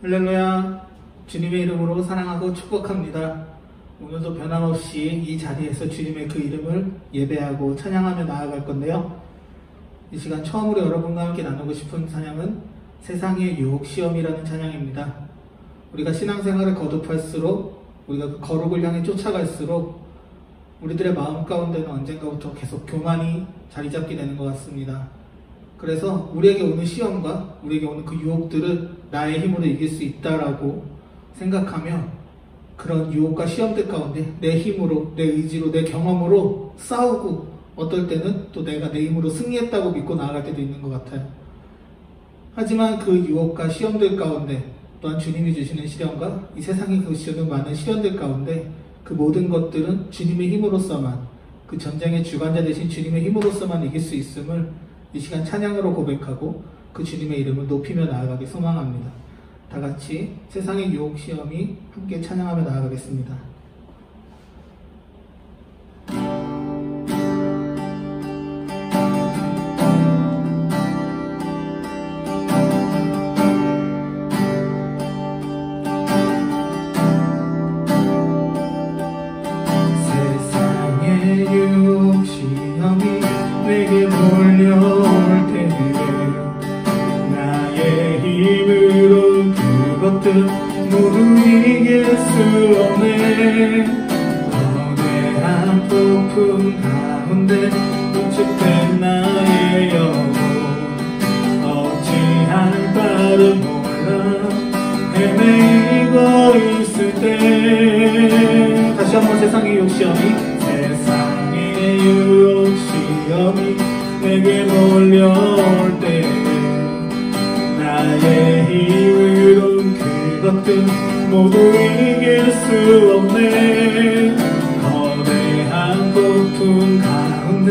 할렐루야. 주님의 이름으로 사랑하고 축복합니다. 오늘도 변함없이 이 자리에서 주님의 그 이름을 예배하고 찬양하며 나아갈 건데요. 이 시간 처음으로 여러분과 함께 나누고 싶은 찬양은 세상의 유혹 시험이라는 찬양입니다. 우리가 신앙생활을 거듭할수록, 우리가 그 거룩을 향해 쫓아갈수록 우리들의 마음 가운데는 언젠가부터 계속 교만이 자리 잡게 되는 것 같습니다. 그래서 우리에게 오는 시험과 우리에게 오는 그 유혹들을 나의 힘으로 이길 수 있다라고 생각하며 그런 유혹과 시험들 가운데 내 힘으로, 내 의지로, 내 경험으로 싸우고 어떨 때는 또 내가 내 힘으로 승리했다고 믿고 나아갈 때도 있는 것 같아요. 하지만 그 유혹과 시험들 가운데 또한 주님이 주시는 시련과 이 세상에 주시는 많은 시련들 가운데 그 모든 것들은 주님의 힘으로서만, 그 전쟁의 주관자 되신 주님의 힘으로서만 이길 수 있음을 이 시간 찬양으로 고백하고 그 주님의 이름을 높이며 나아가기 소망합니다. 다 같이 세상의 유혹 시험이 함께 찬양하며 나아가겠습니다. 세상의 유혹 시험이 내게 몰려올 때에 나의 힘으로 그것들 모두 이길 수 없네. 거대한 폭풍 가운데 위축된 나의 영혼, 어찌할 바를 몰라 헤매이고 있을 때, 다시 한번 세상의 유혹 시험이, 세상의 유혹 시험이 내게 몰려올 때 나의 힘으로 그것들 모두 이길 수 없네. 거대한 폭풍 가운데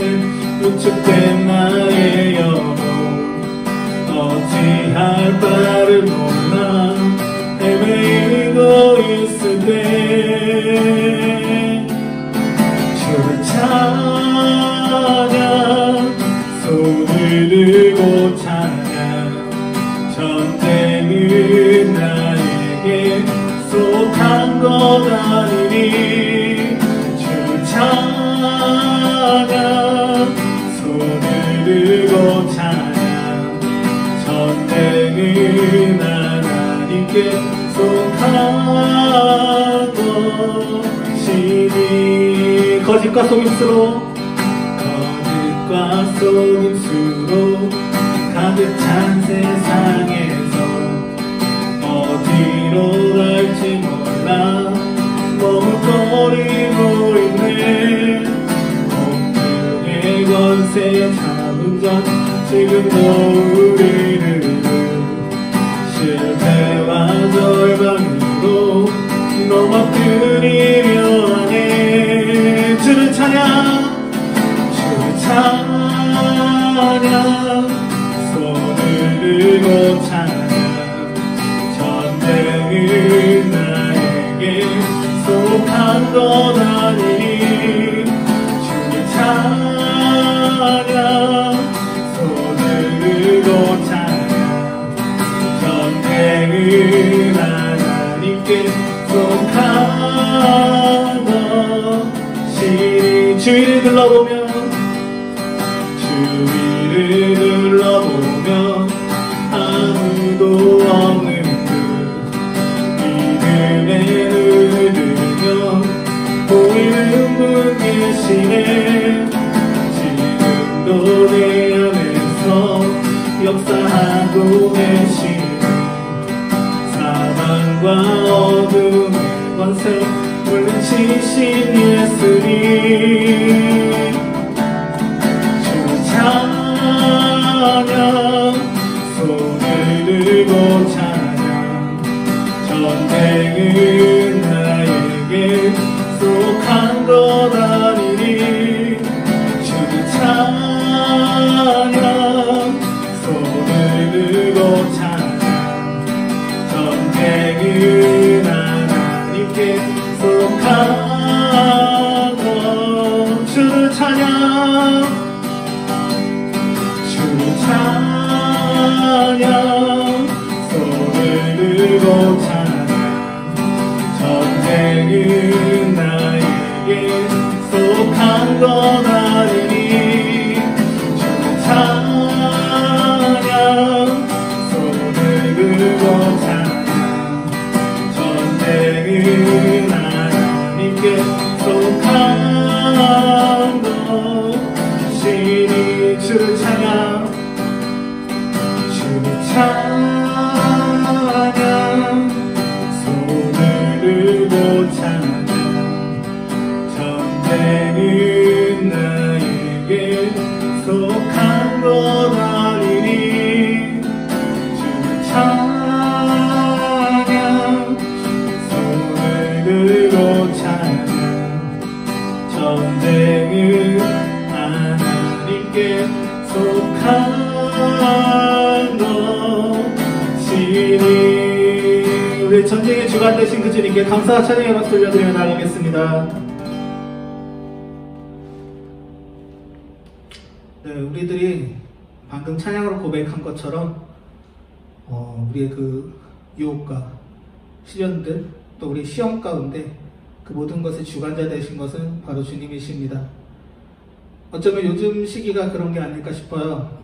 위축된 나의 영혼, 어찌할 바를 몰라 헤매이고 있을 때 주를 찬양, 손을 들고 찬양, 전쟁은 나에게 속한 것 아니니. 주를 찬양, 손을 들고 찬양, 전쟁은 하나님께 속한 것이니. 거짓과 속임수로, 거짓과 속임수로 가득 찬 세상에서 어디로 갈지 몰라 머뭇거리고 있네. 공중의 권세 잡은 자 지금도 우리를 실패와 절망으로 넘어뜨리려 하네. 주를 찬양, 주를 찬양, 손을 들고 찬양, 전쟁은 나에게 속한 것 아니니. 주를 찬양, 손을 들고 찬양, 전쟁은 하나님께 속한 것이니. 주위를 둘러보며, 주위를 둘러보면 아무도 없는 듯 믿음의 눈을 들면 보이는 분 계시네. 지금도 내 안에서 역사하고 계시네. 사망과 어둠의 권세 물리치신 예수님. 주를 찬양, 속한 것 아니니 주는 찬양 손을 들고 찬양 전쟁은 하나님께 속한 것이니 주를 찬양 주를 찬양 손을 들고 찬양 전쟁은 나에게 속한 것 아니니 주를 찬양 손을 들고 찬양 전쟁은 하나님께 속한 것이니 우리 전쟁의 주관 되신 그 주님께 감사와 찬양의 박수 올려드리며 나가겠습니다. 네, 우리들이 방금 찬양으로 고백한 것처럼 우리의 그 유혹과 시련들 또 우리 시험 가운데 그 모든 것의 주관자 되신 것은 바로 주님이십니다. 어쩌면 요즘 시기가 그런 게 아닐까 싶어요.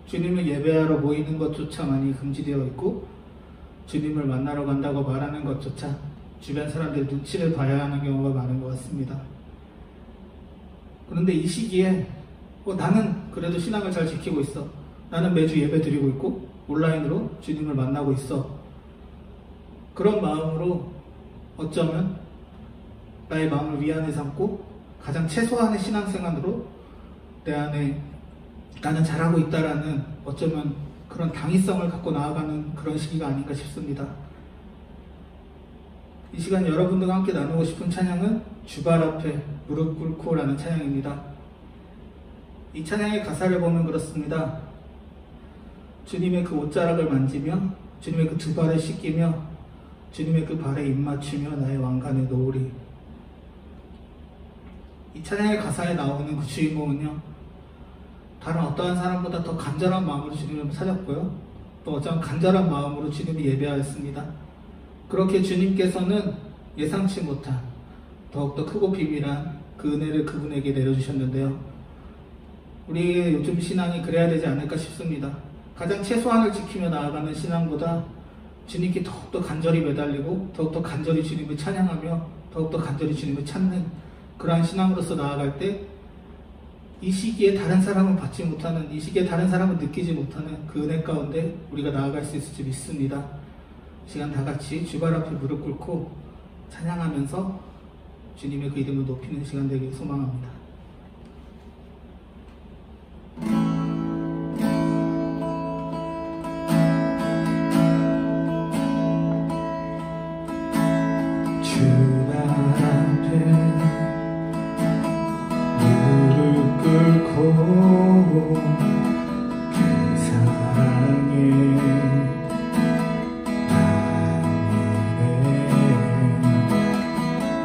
주님을 예배하러 모이는 것조차 많이 금지되어 있고 주님을 만나러 간다고 말하는 것조차 주변 사람들의 눈치를 봐야 하는 경우가 많은 것 같습니다. 그런데 이 시기에 나는 그래도 신앙을 잘 지키고 있어. 나는 매주 예배 드리고 있고 온라인으로 주님을 만나고 있어. 그런 마음으로 어쩌면 나의 마음을 위안에 삼고 가장 최소한의 신앙생활으로 내 안에 나는 잘하고 있다라는 어쩌면 그런 당위성을 갖고 나아가는 그런 시기가 아닌가 싶습니다. 이 시간 여러분들과 함께 나누고 싶은 찬양은 주발 앞에 무릎 꿇고 라는 찬양입니다. 이 찬양의 가사를 보면 그렇습니다. 주님의 그 옷자락을 만지며 주님의 그 두 발을 씻기며 주님의 그 발에 입 맞추며 나의 왕관에 놓으리. 이 찬양의 가사에 나오는 그 주인공은요, 다른 어떠한 사람보다 더 간절한 마음으로 주님을 찾았고요, 또 어쩌면 간절한 마음으로 주님을 예배하였습니다. 그렇게 주님께서는 예상치 못한 더욱더 크고 비밀한 그 은혜를 그분에게 내려주셨는데요, 우리의 요즘 신앙이 그래야 되지 않을까 싶습니다. 가장 최소한을 지키며 나아가는 신앙보다 주님께 더욱더 간절히 매달리고 더욱더 간절히 주님을 찬양하며 더욱더 간절히 주님을 찾는 그러한 신앙으로서 나아갈 때 이 시기에 다른 사람은 받지 못하는, 이 시기에 다른 사람은 느끼지 못하는 그 은혜 가운데 우리가 나아갈 수 있을지 믿습니다. 시간 다 같이 주발 앞에 무릎 꿇고 찬양하면서 주님의 그 이름을 높이는 시간 되길 소망합니다.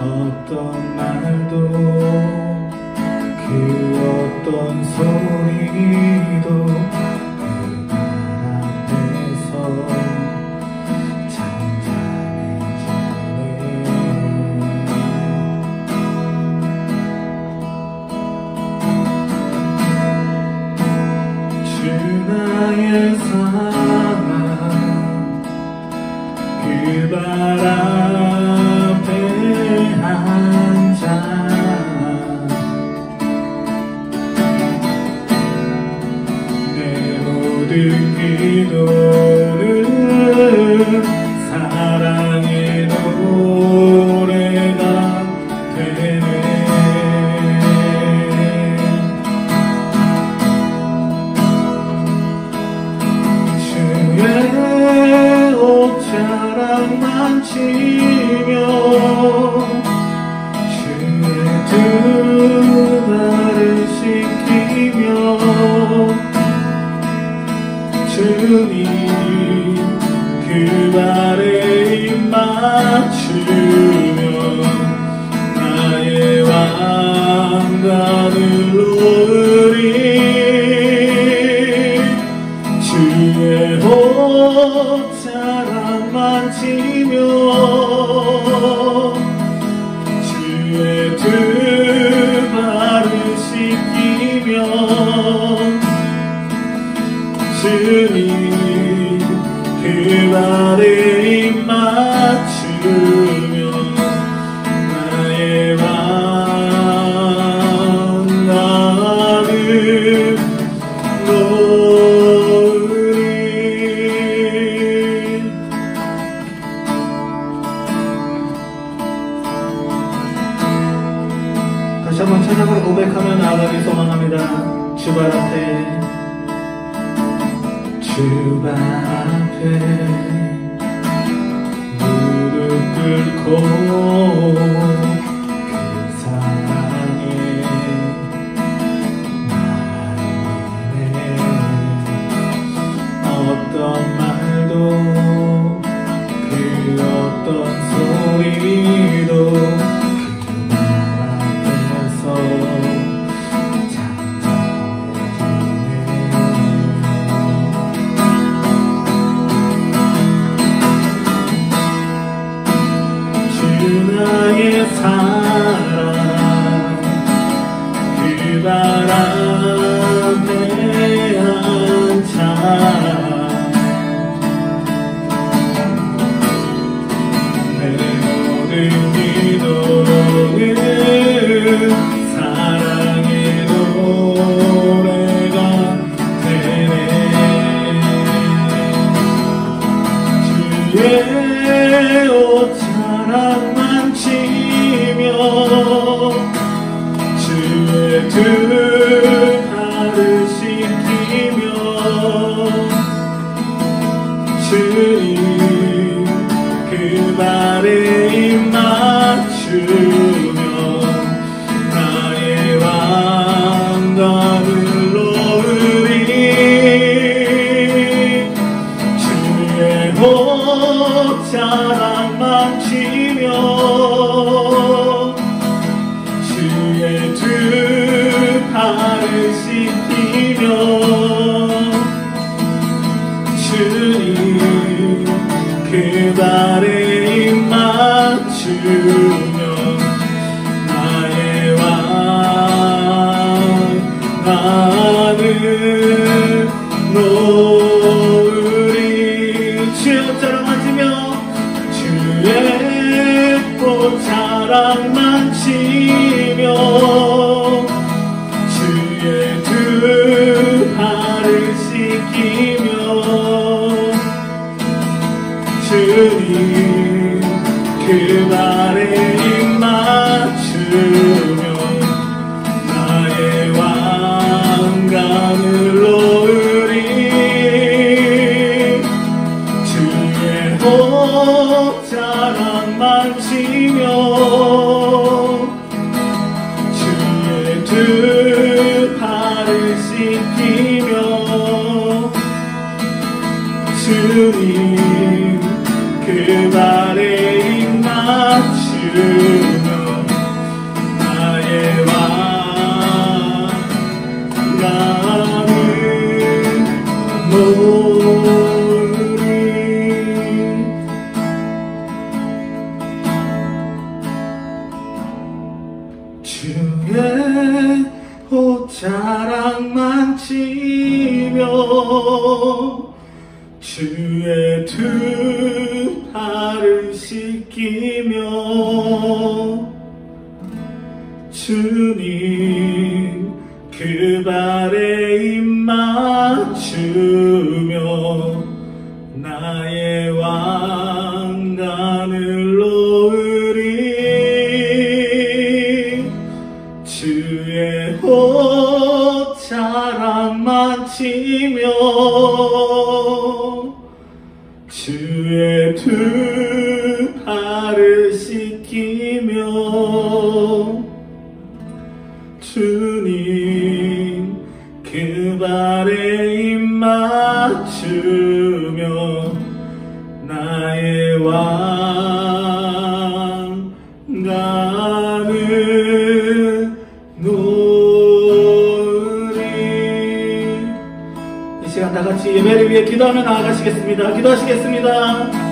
어떤 말도 그 어떤 소리도 그 말 앞에서 잠잠해지네. 주 나의 사랑 그 바람 모든 기도는 사랑의 노래가 되네. 주의 옷자락 만지며 한번 찬양으로 고백하며 나아가기 소망합니다. 주발 앞에, 주발 앞에 무릎 꿇고 그 사랑에 나이네 어떤 말도 그 어떤 소리도 나의 사랑 그 발 앞에 앉아 내 모든 기도는 사랑의 노래가 되네 주의 옷자락만 치며 주의 두 발을 씻기며 주님 그 발에 입 맞추며 나의 왕관을 놓으리 주의 옷자락만 치며 주의 두 발을 씻기며 주님 그 발에 입 맞추며 나의 왕관을 놓으리 주의 옷자락만 치며 주의 옷자락만 치며 주의 두 발을 씻기며 주님 그 발에 입 맞추며 나의 왕관을 놓으리 주의 옷자락만 치며 주의 두 발을 씻기며 주님 그 발에 입 맞추며 나의 왕관을 놓으리 주의 옷자락만 치며 주의 두 발을 씻기며 주님 그 발에 입 맞추며 나의 왕관을 놓으리 주의 옷자락만 치며 주의 두 발을 씻기며 주님 그 발에 입 맞추며 나의 왕관을 놓으리 이 시간 다 같이 예배를 위해 기도하며 나아가시겠습니다. 기도하시겠습니다.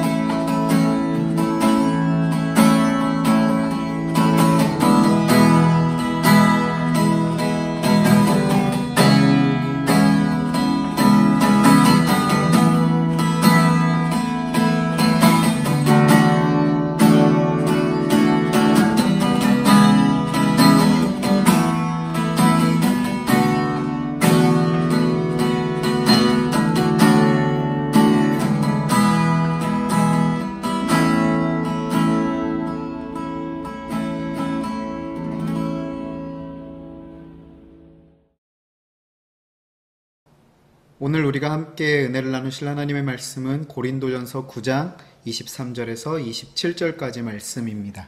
오늘 우리가 함께 은혜를 나누실 하나님의 말씀은 고린도전서 9장 23절에서 27절까지 말씀입니다.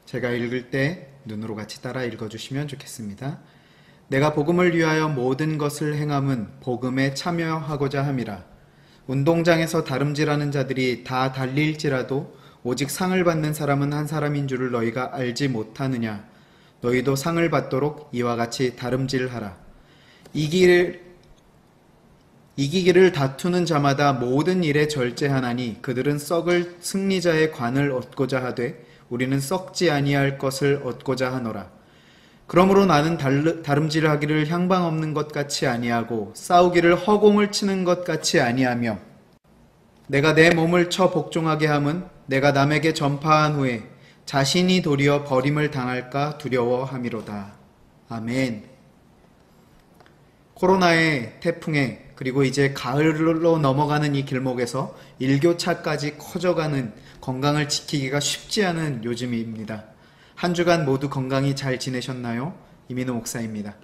제가 읽을 때 눈으로 같이 따라 읽어주시면 좋겠습니다. 내가 복음을 위하여 모든 것을 행함은 복음에 참여하고자 함이라. 운동장에서 다름질하는 자들이 다 달릴지라도 오직 상을 받는 사람은 한 사람인 줄을 너희가 알지 못하느냐. 너희도 상을 받도록 이와 같이 다름질하라. 이기기를 다투는 자마다 모든 일에 절제하나니 그들은 썩을 승리자의 관을 얻고자 하되 우리는 썩지 아니할 것을 얻고자 하노라. 그러므로 나는 다름질하기를 향방 없는 것 같이 아니하고 싸우기를 허공을 치는 것 같이 아니하며 내가 내 몸을 쳐 복종하게 함은 내가 남에게 전파한 후에 자신이 도리어 버림을 당할까 두려워함이로다. 아멘. 코로나의 태풍에 그리고 이제 가을로 넘어가는 이 길목에서 일교차까지 커져가는 건강을 지키기가 쉽지 않은 요즘입니다. 한 주간 모두 건강히 잘 지내셨나요? 이민호 목사입니다.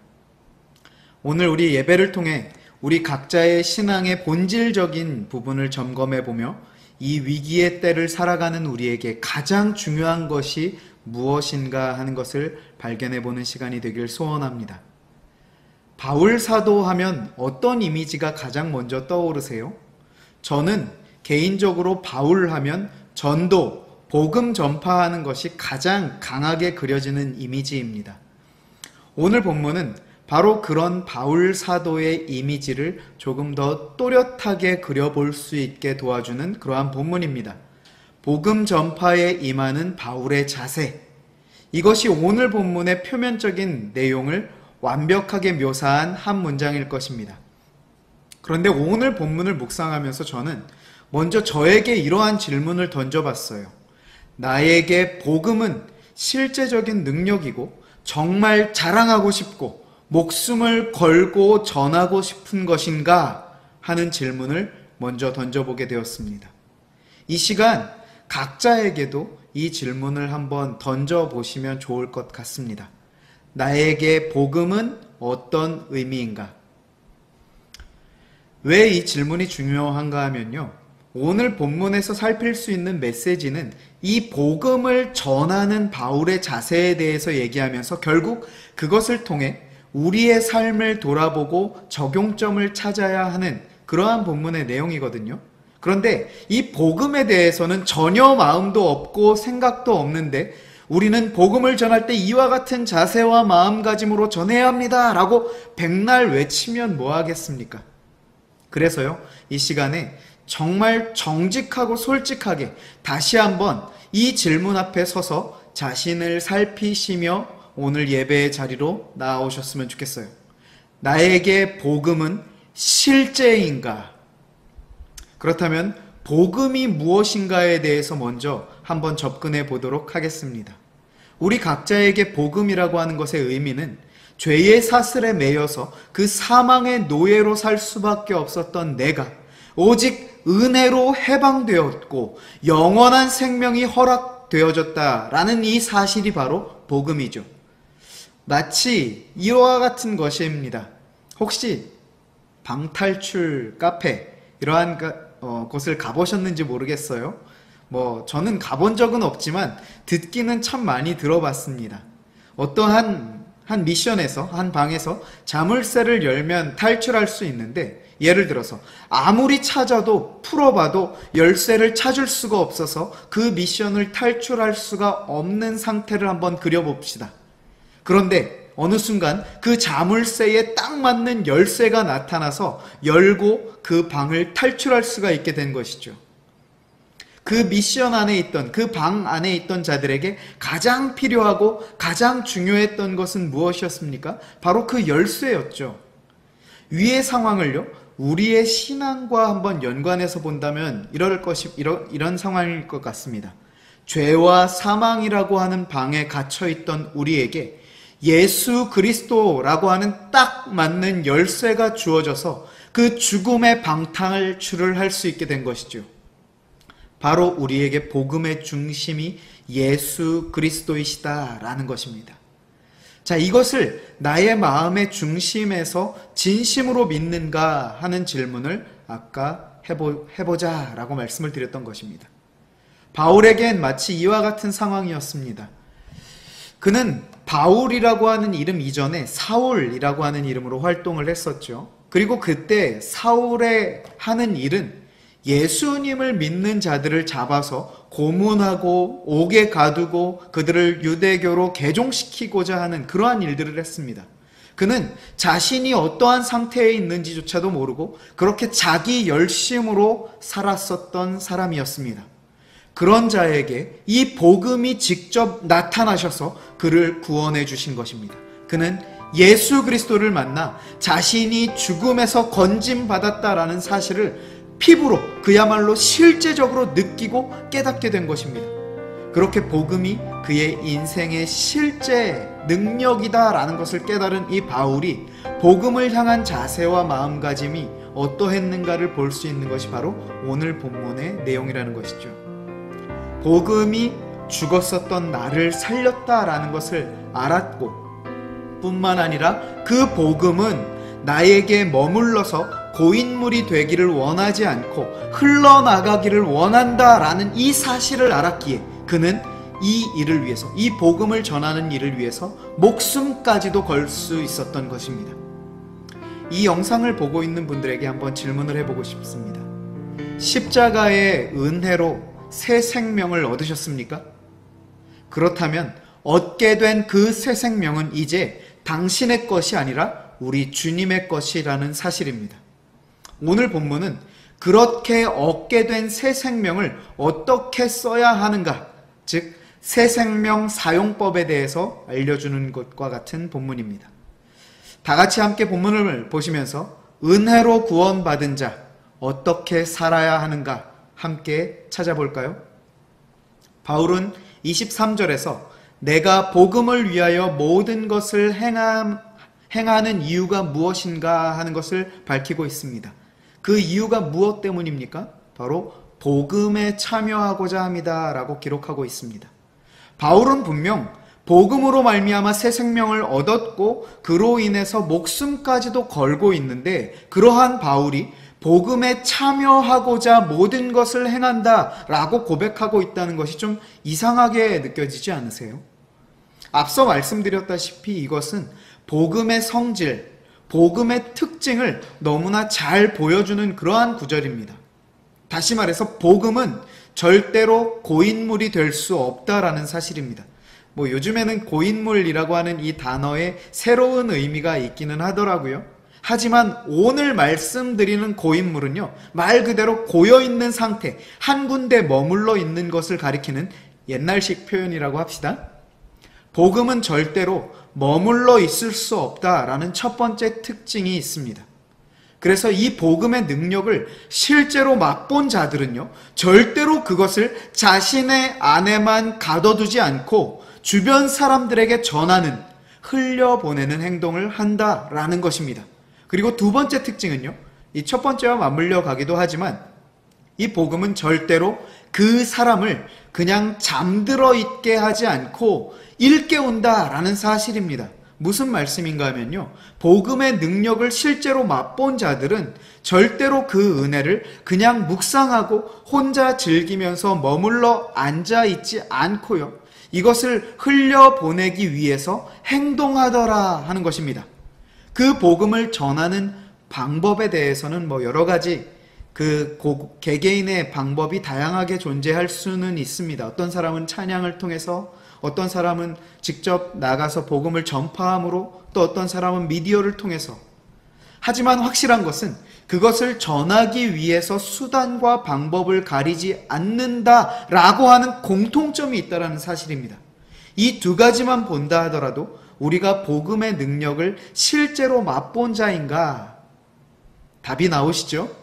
오늘 우리 예배를 통해 우리 각자의 신앙의 본질적인 부분을 점검해보며 이 위기의 때를 살아가는 우리에게 가장 중요한 것이 무엇인가 하는 것을 발견해보는 시간이 되길 소원합니다. 바울 사도 하면 어떤 이미지가 가장 먼저 떠오르세요? 저는 개인적으로 바울 하면 전도, 복음 전파하는 것이 가장 강하게 그려지는 이미지입니다. 오늘 본문은 바로 그런 바울 사도의 이미지를 조금 더 또렷하게 그려볼 수 있게 도와주는 그러한 본문입니다. 복음 전파에 임하는 바울의 자세, 이것이 오늘 본문의 표면적인 내용을 완벽하게 묘사한 한 문장일 것입니다. 그런데 오늘 본문을 묵상하면서 저는 먼저 저에게 이러한 질문을 던져봤어요. 나에게 복음은 실제적인 능력이고 정말 자랑하고 싶고 목숨을 걸고 전하고 싶은 것인가 하는 질문을 먼저 던져보게 되었습니다. 이 시간 각자에게도 이 질문을 한번 던져보시면 좋을 것 같습니다. 나에게 복음은 어떤 의미인가? 왜 이 질문이 중요한가 하면요, 오늘 본문에서 살필 수 있는 메시지는 이 복음을 전하는 바울의 자세에 대해서 얘기하면서 결국 그것을 통해 우리의 삶을 돌아보고 적용점을 찾아야 하는 그러한 본문의 내용이거든요. 그런데 이 복음에 대해서는 전혀 마음도 없고 생각도 없는데 우리는 복음을 전할 때 이와 같은 자세와 마음가짐으로 전해야 합니다 라고 백날 외치면 뭐 하겠습니까? 그래서요, 이 시간에 정말 정직하고 솔직하게 다시 한번 이 질문 앞에 서서 자신을 살피시며 오늘 예배의 자리로 나아오셨으면 좋겠어요. 나에게 복음은 실제인가? 그렇다면 복음이 무엇인가에 대해서 먼저 한번 접근해 보도록 하겠습니다. 우리 각자에게 복음이라고 하는 것의 의미는 죄의 사슬에 매여서 그 사망의 노예로 살 수밖에 없었던 내가 오직 은혜로 해방되었고 영원한 생명이 허락되어졌다라는 이 사실이 바로 복음이죠. 마치 이와 같은 것입니다. 혹시 방탈출 카페 이러한 곳을 가보셨는지 모르겠어요. 저는 가본 적은 없지만 듣기는 참 많이 들어봤습니다. 어떠한 한 미션에서, 한 방에서 자물쇠를 열면 탈출할 수 있는데, 예를 들어서 아무리 찾아도 풀어봐도 열쇠를 찾을 수가 없어서 그 미션을 탈출할 수가 없는 상태를 한번 그려봅시다. 그런데 어느 순간 그 자물쇠에 딱 맞는 열쇠가 나타나서 열고 그 방을 탈출할 수가 있게 된 것이죠. 그 미션 안에 있던, 그 방 안에 있던 자들에게 가장 필요하고 가장 중요했던 것은 무엇이었습니까? 바로 그 열쇠였죠. 위의 상황을요, 우리의 신앙과 한번 연관해서 본다면 이런 상황일 것 같습니다. 죄와 사망이라고 하는 방에 갇혀있던 우리에게 예수 그리스도라고 하는 딱 맞는 열쇠가 주어져서 그 죽음의 방탈출을 할 수 있게 된 것이죠. 바로 우리에게 복음의 중심이 예수 그리스도이시다라는 것입니다. 자, 이것을 나의 마음의 중심에서 진심으로 믿는가 하는 질문을 아까 해보자 라고 말씀을 드렸던 것입니다. 바울에겐 마치 이와 같은 상황이었습니다. 그는 바울이라고 하는 이름 이전에 사울이라고 하는 이름으로 활동을 했었죠. 그리고 그때 사울의 하는 일은 예수님을 믿는 자들을 잡아서 고문하고 옥에 가두고 그들을 유대교로 개종시키고자 하는 그러한 일들을 했습니다. 그는 자신이 어떠한 상태에 있는지조차도 모르고 그렇게 자기 열심으로 살았었던 사람이었습니다. 그런 자에게 이 복음이 직접 나타나셔서 그를 구원해 주신 것입니다. 그는 예수 그리스도를 만나 자신이 죽음에서 건짐받았다라는 사실을 피부로 그야말로 실제적으로 느끼고 깨닫게 된 것입니다. 그렇게 복음이 그의 인생의 실제 능력이다라는 것을 깨달은 이 바울이 복음을 향한 자세와 마음가짐이 어떠했는가를 볼 수 있는 것이 바로 오늘 본문의 내용이라는 것이죠. 복음이 죽었었던 나를 살렸다라는 것을 알았고 뿐만 아니라 그 복음은 나에게 머물러서 고인물이 되기를 원하지 않고 흘러나가기를 원한다라는 이 사실을 알았기에 그는 이 일을 위해서, 이 복음을 전하는 일을 위해서 목숨까지도 걸 수 있었던 것입니다. 이 영상을 보고 있는 분들에게 한번 질문을 해보고 싶습니다. 십자가의 은혜로 새 생명을 얻으셨습니까? 그렇다면 얻게 된 그 새 생명은 이제 당신의 것이 아니라 우리 주님의 것이라는 사실입니다. 오늘 본문은 그렇게 얻게 된 새 생명을 어떻게 써야 하는가, 즉 새 생명 사용법에 대해서 알려주는 것과 같은 본문입니다. 다 같이 함께 본문을 보시면서 은혜로 구원받은 자 어떻게 살아야 하는가 함께 찾아볼까요? 바울은 23절에서 내가 복음을 위하여 모든 것을 행하는 이유가 무엇인가 하는 것을 밝히고 있습니다. 그 이유가 무엇 때문입니까? 바로 복음에 참여하고자 합니다 라고 기록하고 있습니다. 바울은 분명 복음으로 말미암아 새 생명을 얻었고 그로 인해서 목숨까지도 걸고 있는데 그러한 바울이 복음에 참여하고자 모든 것을 행한다 라고 고백하고 있다는 것이 좀 이상하게 느껴지지 않으세요? 앞서 말씀드렸다시피 이것은 복음의 성질, 복음의 특징을 너무나 잘 보여주는 그러한 구절입니다. 다시 말해서 복음은 절대로 고인물이 될 수 없다라는 사실입니다. 요즘에는 고인물이라고 하는 이 단어에 새로운 의미가 있기는 하더라고요. 하지만 오늘 말씀드리는 고인물은요, 말 그대로 고여있는 상태, 한 군데 머물러 있는 것을 가리키는 옛날식 표현이라고 합시다. 복음은 절대로 머물러 있을 수 없다라는 첫 번째 특징이 있습니다. 그래서 이 복음의 능력을 실제로 맛본 자들은요, 절대로 그것을 자신의 안에만 가둬두지 않고 주변 사람들에게 전하는, 흘려보내는 행동을 한다라는 것입니다. 그리고 두 번째 특징은요, 이 첫 번째와 맞물려 가기도 하지만 이 복음은 절대로 그 사람을 그냥 잠들어 있게 하지 않고 일깨운다라는 사실입니다. 무슨 말씀인가 하면요, 복음의 능력을 실제로 맛본 자들은 절대로 그 은혜를 그냥 묵상하고 혼자 즐기면서 머물러 앉아있지 않고요, 이것을 흘려보내기 위해서 행동하더라 하는 것입니다. 그 복음을 전하는 방법에 대해서는 여러 가지 개개인의 방법이 다양하게 존재할 수는 있습니다. 어떤 사람은 찬양을 통해서, 어떤 사람은 직접 나가서 복음을 전파함으로, 또 어떤 사람은 미디어를 통해서. 하지만 확실한 것은 그것을 전하기 위해서 수단과 방법을 가리지 않는다라고 하는 공통점이 있다는 사실입니다. 이 두 가지만 본다 하더라도 우리가 복음의 능력을 실제로 맛본 자인가? 답이 나오시죠?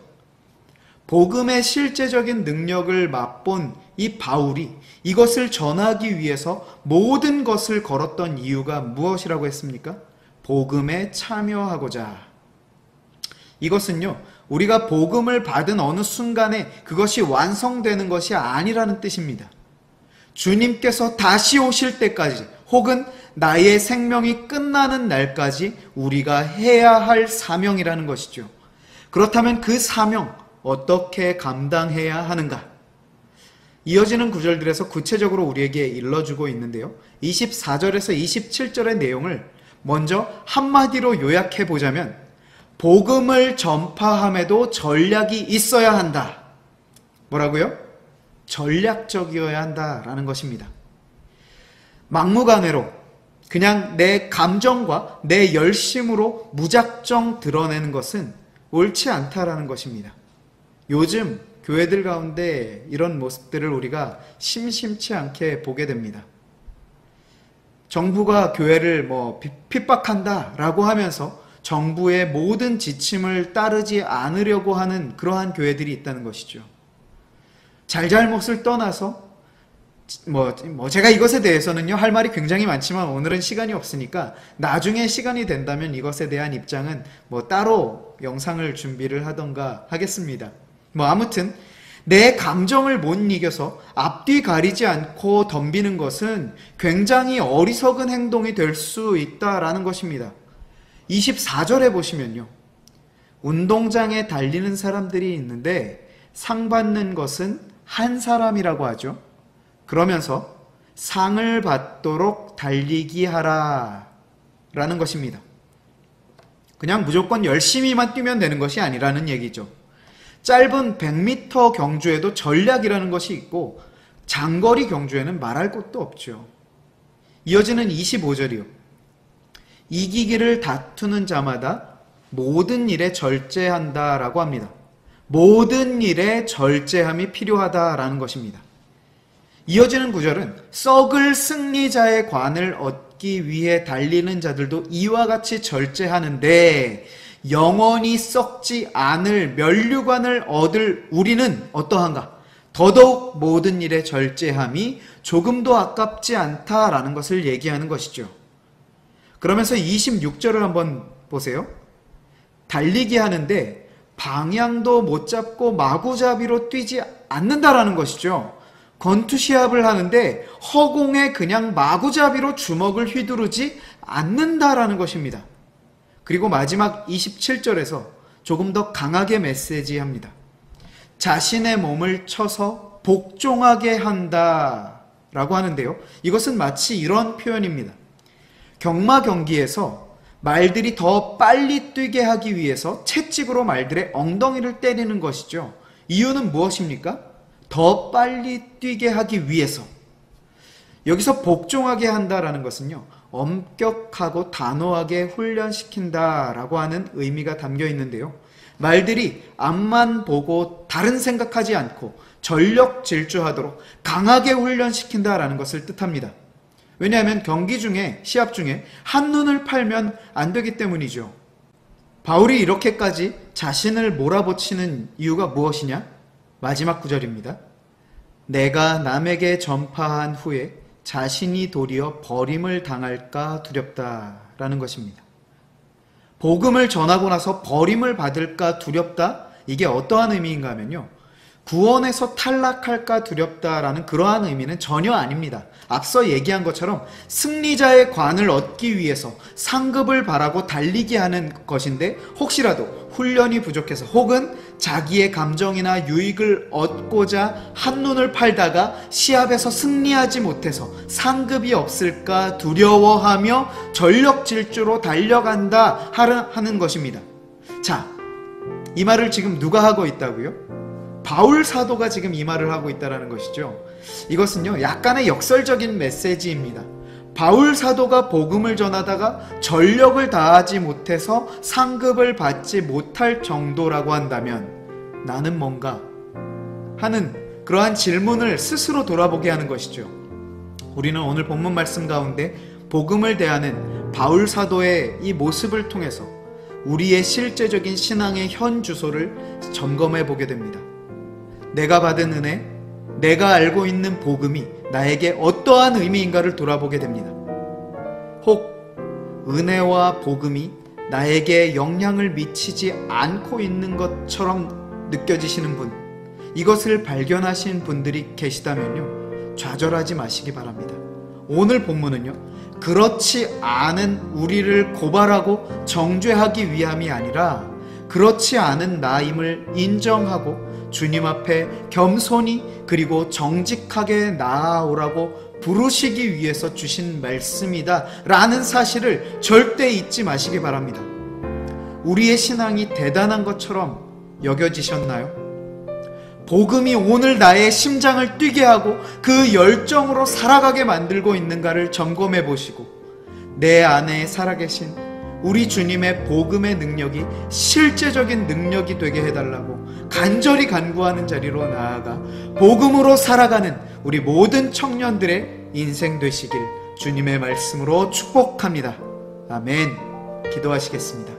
복음의 실제적인 능력을 맛본 이 바울이 이것을 전하기 위해서 모든 것을 걸었던 이유가 무엇이라고 했습니까? 복음에 참여하고자. 이것은요, 우리가 복음을 받은 어느 순간에 그것이 완성되는 것이 아니라는 뜻입니다. 주님께서 다시 오실 때까지, 혹은 나의 생명이 끝나는 날까지 우리가 해야 할 사명이라는 것이죠. 그렇다면 그 사명 어떻게 감당해야 하는가? 이어지는 구절들에서 구체적으로 우리에게 일러주고 있는데요. 24절에서 27절의 내용을 먼저 한마디로 요약해 보자면 복음을 전파함에도 전략이 있어야 한다. 뭐라고요? 전략적이어야 한다라는 것입니다. 막무가내로 그냥 내 감정과 내 열심으로 무작정 드러내는 것은 옳지 않다라는 것입니다. 요즘 교회들 가운데 이런 모습들을 우리가 심심치 않게 보게 됩니다. 정부가 교회를 핍박한다라고 하면서 정부의 모든 지침을 따르지 않으려고 하는 그러한 교회들이 있다는 것이죠. 잘잘못을 떠나서 제가 이것에 대해서는요 할 말이 굉장히 많지만 오늘은 시간이 없으니까 나중에 시간이 된다면 이것에 대한 입장은 따로 영상을 준비를 하던가 하겠습니다. 아무튼 내 감정을 못 이겨서 앞뒤 가리지 않고 덤비는 것은 굉장히 어리석은 행동이 될 수 있다라는 것입니다. 24절에 보시면요. 운동장에 달리는 사람들이 있는데 상 받는 것은 한 사람이라고 하죠. 그러면서 상을 받도록 달리기 하라 라는 것입니다. 그냥 무조건 열심히만 뛰면 되는 것이 아니라는 얘기죠. 짧은 100m 경주에도 전략이라는 것이 있고 장거리 경주에는 말할 것도 없죠. 이어지는 25절이요. 이기기를 다투는 자마다 모든 일에 절제한다라고 합니다. 모든 일에 절제함이 필요하다라는 것입니다. 이어지는 구절은 썩을 승리자의 관을 얻기 위해 달리는 자들도 이와 같이 절제하는데 영원히 썩지 않을 면류관을 얻을 우리는 어떠한가? 더더욱 모든 일에 절제함이 조금도 아깝지 않다라는 것을 얘기하는 것이죠. 그러면서 26절을 한번 보세요. 달리기 하는데 방향도 못 잡고 마구잡이로 뛰지 않는다라는 것이죠. 권투시합을 하는데 허공에 그냥 마구잡이로 주먹을 휘두르지 않는다라는 것입니다. 그리고 마지막 27절에서 조금 더 강하게 메시지합니다. 자신의 몸을 쳐서 복종하게 한다라고 하는데요. 이것은 마치 이런 표현입니다. 경마 경기에서 말들이 더 빨리 뛰게 하기 위해서 채찍으로 말들의 엉덩이를 때리는 것이죠. 이유는 무엇입니까? 더 빨리 뛰게 하기 위해서. 여기서 복종하게 한다라는 것은요. 엄격하고 단호하게 훈련시킨다라고 하는 의미가 담겨 있는데요. 말들이 앞만 보고 다른 생각하지 않고 전력 질주하도록 강하게 훈련시킨다라는 것을 뜻합니다. 왜냐하면 경기 중에, 시합 중에 한눈을 팔면 안 되기 때문이죠. 바울이 이렇게까지 자신을 몰아붙이는 이유가 무엇이냐? 마지막 구절입니다. 내가 남에게 전파한 후에 자신이 도리어 버림을 당할까 두렵다라는 것입니다. 복음을 전하고 나서 버림을 받을까 두렵다? 이게 어떠한 의미인가 하면요. 구원에서 탈락할까 두렵다라는 그러한 의미는 전혀 아닙니다. 앞서 얘기한 것처럼 승리자의 관을 얻기 위해서 상급을 바라고 달리게 하는 것인데 혹시라도 훈련이 부족해서 혹은 자기의 감정이나 유익을 얻고자 한눈을 팔다가 시합에서 승리하지 못해서 상급이 없을까 두려워하며 전력 질주로 달려간다 하는 것입니다. 자, 이 말을 지금 누가 하고 있다고요? 바울 사도가 지금 이 말을 하고 있다는 것이죠. 이것은요, 약간의 역설적인 메시지입니다. 바울 사도가 복음을 전하다가 전력을 다하지 못해서 상급을 받지 못할 정도라고 한다면 나는 뭔가 하는 그러한 질문을 스스로 돌아보게 하는 것이죠. 우리는 오늘 본문 말씀 가운데 복음을 대하는 바울 사도의 이 모습을 통해서 우리의 실제적인 신앙의 현 주소를 점검해 보게 됩니다. 내가 받은 은혜, 내가 알고 있는 복음이 나에게 어떠한 의미인가를 돌아보게 됩니다. 혹 은혜와 복음이 나에게 영향을 미치지 않고 있는 것처럼 느껴지시는 분, 이것을 발견하신 분들이 계시다면요, 좌절하지 마시기 바랍니다. 오늘 본문은요, 그렇지 않은 우리를 고발하고 정죄하기 위함이 아니라 그렇지 않은 나임을 인정하고 주님 앞에 겸손히 그리고 정직하게 나아오라고 부르시기 위해서 주신 말씀이다 라는 사실을 절대 잊지 마시기 바랍니다. 우리의 신앙이 대단한 것처럼 여겨지셨나요? 복음이 오늘 나의 심장을 뛰게 하고 그 열정으로 살아가게 만들고 있는가를 점검해 보시고 내 안에 살아계신 우리 주님의 복음의 능력이 실제적인 능력이 되게 해달라고 간절히 간구하는 자리로 나아가 복음으로 살아가는 우리 모든 청년들의 인생 되시길 주님의 말씀으로 축복합니다. 아멘. 기도하시겠습니다.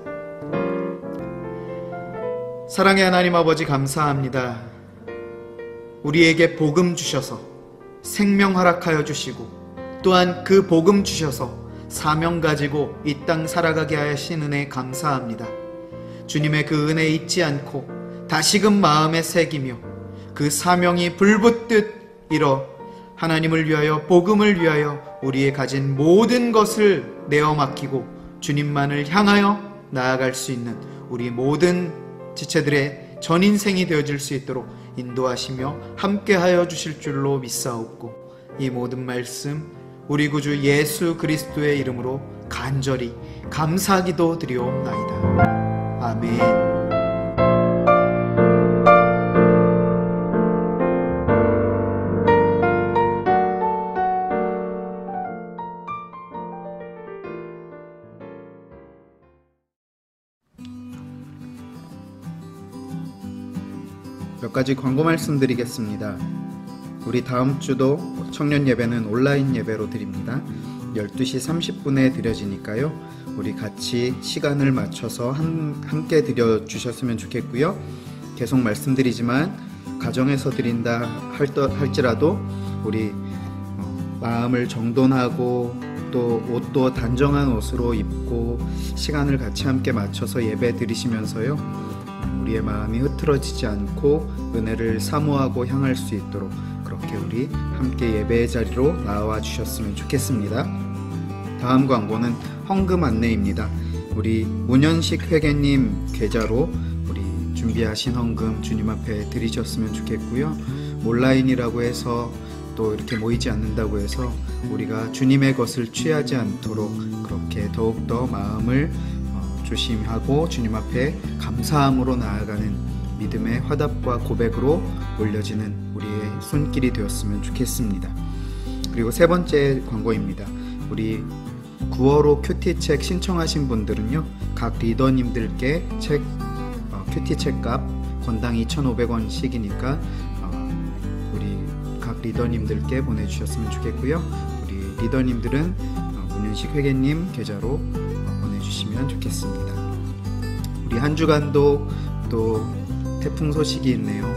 사랑의 하나님 아버지, 감사합니다. 우리에게 복음 주셔서 생명 허락하여 주시고 또한 그 복음 주셔서 사명 가지고 이 땅 살아가게 하신 은혜 감사합니다. 주님의 그 은혜 잊지 않고 다시금 마음에 새기며 그 사명이 불붙듯 이뤄 하나님을 위하여 복음을 위하여 우리의 가진 모든 것을 내어 맡기고 주님만을 향하여 나아갈 수 있는 우리 모든 지체들의 전인생이 되어질 수 있도록 인도하시며 함께하여 주실 줄로 믿사옵고 이 모든 말씀 우리 구주 예수 그리스도의 이름으로 간절히 감사기도 드리옵나이다. 아멘. 몇 가지 광고 말씀드리겠습니다. 우리 다음 주도 청년 예배는 온라인 예배로 드립니다. 12시 30분에 드려지니까요. 우리 같이 시간을 맞춰서 함께 드려주셨으면 좋겠고요. 계속 말씀드리지만 가정에서 드린다 할지라도 우리 마음을 정돈하고 또 옷도 단정한 옷으로 입고 시간을 같이 함께 맞춰서 예배 드리시면서요. 우리의 마음이 흐트러지지 않고 은혜를 사모하고 향할 수 있도록 그렇게 우리 함께 예배의 자리로 나와 주셨으면 좋겠습니다. 다음 광고는 헌금 안내입니다. 우리 문현식 회계님 계좌로 우리 준비하신 헌금 주님 앞에 드리셨으면 좋겠고요. 온라인이라고 해서 또 이렇게 모이지 않는다고 해서 우리가 주님의 것을 취하지 않도록 그렇게 더욱더 마음을 조심하고 주님 앞에 감사함으로 나아가는 믿음의 화답과 고백으로 올려지는 우리의 손길이 되었으면 좋겠습니다. 그리고 세 번째 광고입니다. 우리 9월호 큐티책 신청하신 분들은요, 각 리더님들께 큐티책 값 건당 2,500원씩이니까 우리 각 리더님들께 보내주셨으면 좋겠고요. 우리 리더님들은 문현식 회계님 계좌로 보내주시면 좋겠습니다. 우리 한 주간도 또 태풍 소식이 있네요.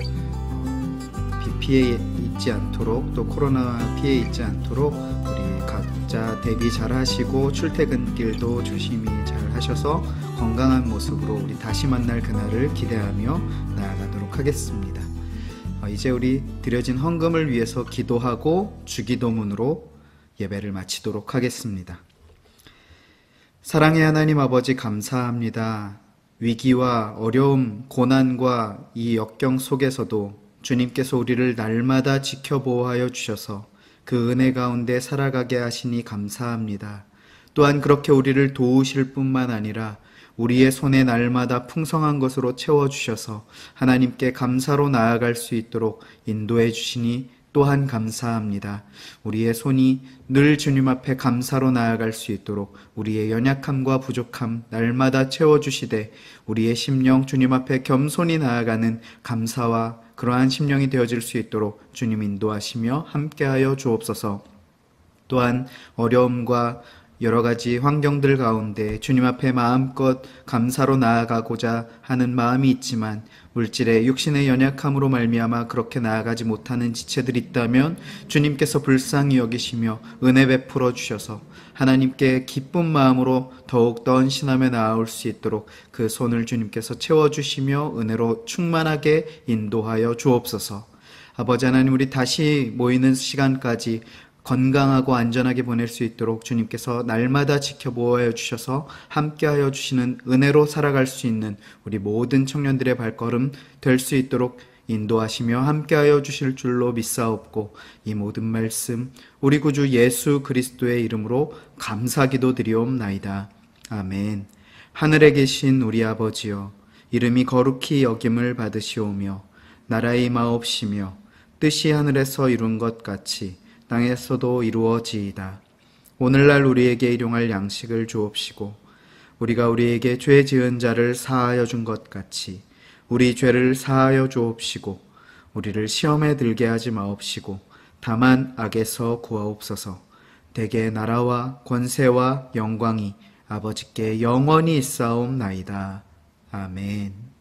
비 피해 있지 않도록 또 코로나 피해 있지 않도록 우리 각자 대비 잘 하시고 출퇴근길도 조심히 잘 하셔서 건강한 모습으로 우리 다시 만날 그날을 기대하며 나아가도록 하겠습니다. 이제 우리 드려진 헌금을 위해서 기도하고 주기도문으로 예배를 마치도록 하겠습니다. 사랑의 하나님 아버지, 감사합니다. 위기와 어려움, 고난과 이 역경 속에서도 주님께서 우리를 날마다 지켜보호하여 주셔서 그 은혜 가운데 살아가게 하시니 감사합니다. 또한 그렇게 우리를 도우실 뿐만 아니라 우리의 손에 날마다 풍성한 것으로 채워주셔서 하나님께 감사로 나아갈 수 있도록 인도해 주시니 또한 감사합니다. 우리의 손이 늘 주님 앞에 감사로 나아갈 수 있도록 우리의 연약함과 부족함 날마다 채워주시되 우리의 심령 주님 앞에 겸손히 나아가는 감사와 그러한 심령이 되어질 수 있도록 주님 인도하시며 함께하여 주옵소서. 또한 어려움과 여러 가지 환경들 가운데 주님 앞에 마음껏 감사로 나아가고자 하는 마음이 있지만 물질의 육신의 연약함으로 말미암아 그렇게 나아가지 못하는 지체들이 있다면 주님께서 불쌍히 여기시며 은혜 베풀어 주셔서 하나님께 기쁜 마음으로 더욱더 헌신하며 나아올 수 있도록 그 손을 주님께서 채워주시며 은혜로 충만하게 인도하여 주옵소서. 아버지 하나님, 우리 다시 모이는 시간까지 건강하고 안전하게 보낼 수 있도록 주님께서 날마다 지켜보아 주셔서 함께하여 주시는 은혜로 살아갈 수 있는 우리 모든 청년들의 발걸음 될 수 있도록 인도하시며 함께하여 주실 줄로 믿사옵고 이 모든 말씀 우리 구주 예수 그리스도의 이름으로 감사기도 드리옵나이다. 아멘. 하늘에 계신 우리 아버지여, 이름이 거룩히 여김을 받으시오며 나라의 마옵시며 뜻이 하늘에서 이룬 것 같이 땅에서도 이루어지이다. 오늘날 우리에게 일용할 양식을 주옵시고 우리가 우리에게 죄 지은 자를 사하여 준 것 같이 우리 죄를 사하여 주옵시고 우리를 시험에 들게 하지 마옵시고 다만 악에서 구하옵소서. 대개 나라와 권세와 영광이 아버지께 영원히 있사옵나이다. 아멘.